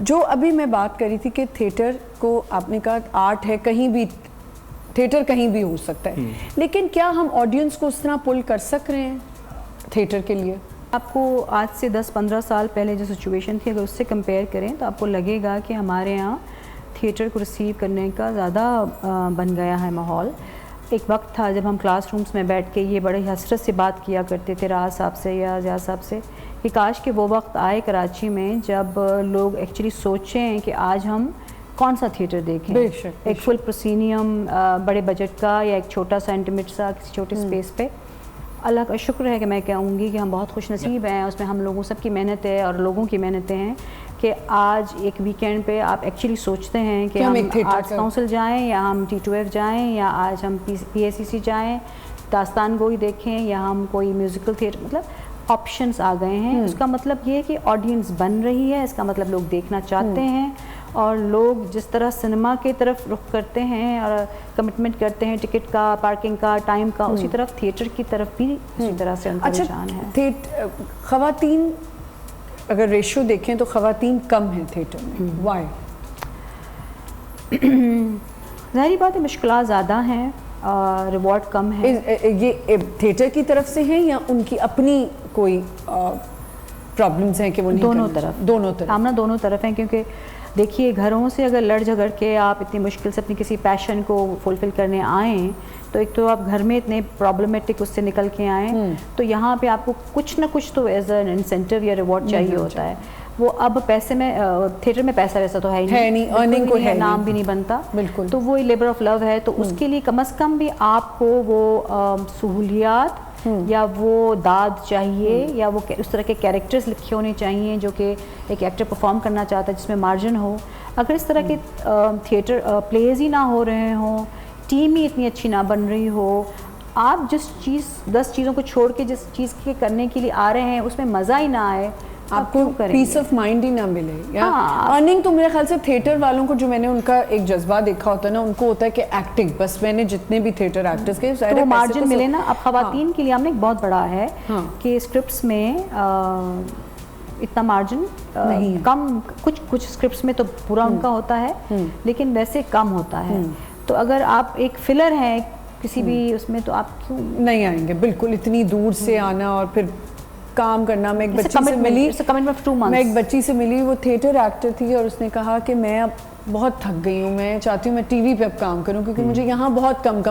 جو ابھی میں بات کری تھی کہ تھیٹر کو آپ نے کہا آرٹ ہے, کہیں بھی تھیٹر کہیں بھی ہو سکتا ہے, لیکن کیا ہم آڈینس کو اس طرح پل کر سک رہے ہیں تھیٹر کے لیے؟ آپ کو آج سے 10-15 سال پہلے جو سچویشن تھی اگر اس سے کمپیئر کریں تو آپ کو لگے گا کہ ہمارے یہاں تھیٹر کو ریسیو کرنے کا زیادہ بن گیا ہے ماحول. ایک وقت تھا جب ہم کلاس رومز میں بیٹھ کے یہ بڑے حسرت سے بات کیا کرتے تھے راز صاحب سے یا زیاد صاحب سے کہ کاش کہ وہ وقت آئے کراچی میں جب لوگ ایکچولی سوچیں کہ آج ہم کون سا تھیٹر دیکھیں, ایک فل پروسینیم بڑے بجٹ کا یا ایک چھوٹا سا انٹیمیٹ سا کسی چھوٹے اسپیس پہ. اللہ کا شکر ہے کہ میں کہوں گی کہ ہم بہت خوش نصیب ہیں, اس میں ہم لوگوں سب کی محنت ہے اور لوگوں کی محنتیں ہیں کہ آج ایک ویکینڈ پہ آپ ایکچولی سوچتے ہیں کہ ہم آرٹس کاؤنسل جائیں یا ہم T2F جائیں یا آج ہم PACC جائیں, داستان گوئی دیکھیں یا ہم کوئی میوزیکل تھیٹر, مطلب آپشنس آ گئے ہیں. اس کا مطلب یہ ہے کہ آڈینس بن رہی ہے, اس کا مطلب لوگ دیکھنا چاہتے ہیں, اور لوگ جس طرح سنیما کی طرف رخ کرتے ہیں اور کمٹمنٹ کرتے ہیں ٹکٹ کا, پارکنگ کا, ٹائم کا, اسی طرف تھیٹر کی طرف بھی اسی طرح سے ان کا رجحان ہے. خواتین اگر ریشو دیکھیں تو خواتین کم ہیں تھیٹر میں, وائی؟ ظاہری بات ہے مشکلات زیادہ ہیں, ریوارڈ کم ہے. یہ تھیٹر کی طرف سے ہیں یا ان کی اپنی کوئی پرابلمز ہیں کہ وہ نہیں؟ دونوں طرف آمنا دونوں طرف ہیں, کیونکہ دیکھیے گھروں سے اگر لڑ جھگڑ کے آپ اتنی مشکل سے اپنی کسی پیشن کو فلفل کرنے آئیں تو ایک تو آپ گھر میں اتنے پرابلمیٹک اس سے نکل کے آئیں, تو یہاں پہ آپ کو کچھ نہ کچھ تو ایز این انسینٹیو یا ریوارڈ چاہیے ہوتا ہے. وہ اب پیسے میں تھیٹر میں پیسہ ویسا تو ہے نہیں, ارننگ کو ہے, نام بھی نہیں بنتا بالکل, تو وہ لیبر آف لو ہے. تو اس کے لیے کم از کم بھی آپ کو وہ سہولیات یا وہ داد چاہیے یا وہ اس طرح کے کیریکٹرز لکھے ہونے چاہیے جو کہ ایک ایکٹر پرفارم کرنا چاہتا ہے جس میں مارجن ہو. اگر اس طرح کے تھیٹر پلیز ہی نہ ہو رہے ہوں, ٹیم ہی اتنی اچھی نہ بن رہی ہو, آپ جس 10 چیزوں کو چھوڑ کے جس چیز کے کرنے کے لیے آ رہے ہیں اس میں مزہ ہی نہ آئے, آپ کو پیس آف مائنڈ ہی نہ ملے. ارننگ تو میرے خیال سے تھیٹر والوں کو جو میں نے ان کا ایک جذبہ دیکھا ہوتا ہے نا, ان کو ہوتا ہے کہ ایکٹنگ, بس میں نے جتنے بھی تھیٹر ایکٹرز کے وہ مارجن ملے نا. اب خواتین کے لیے ہم نے ایک بہت بڑا ہے کہ اسکرپٹس میں اتنا مارجن نہیں, کم, کچھ اسکرپٹس میں تو پورا ان کا ہوتا ہے لیکن ویسے کم ہوتا ہے. تو اگر آپ ایک فلر ہیں کسی بھی اس میں تو آپ کیوں نہیں آئیں گے؟ بالکل اتنی دور سے آنا اور پھر کام کرنا. میں ایک بچی سے ملی, وہ تھیٹر ایکٹر تھی اور اس نے کہا کہ میں اب بہت تھک گئی ہوں, میں چاہتی ہوں میں ٹی وی پہ اب کام کروں کیونکہ مجھے یہاں بہت کم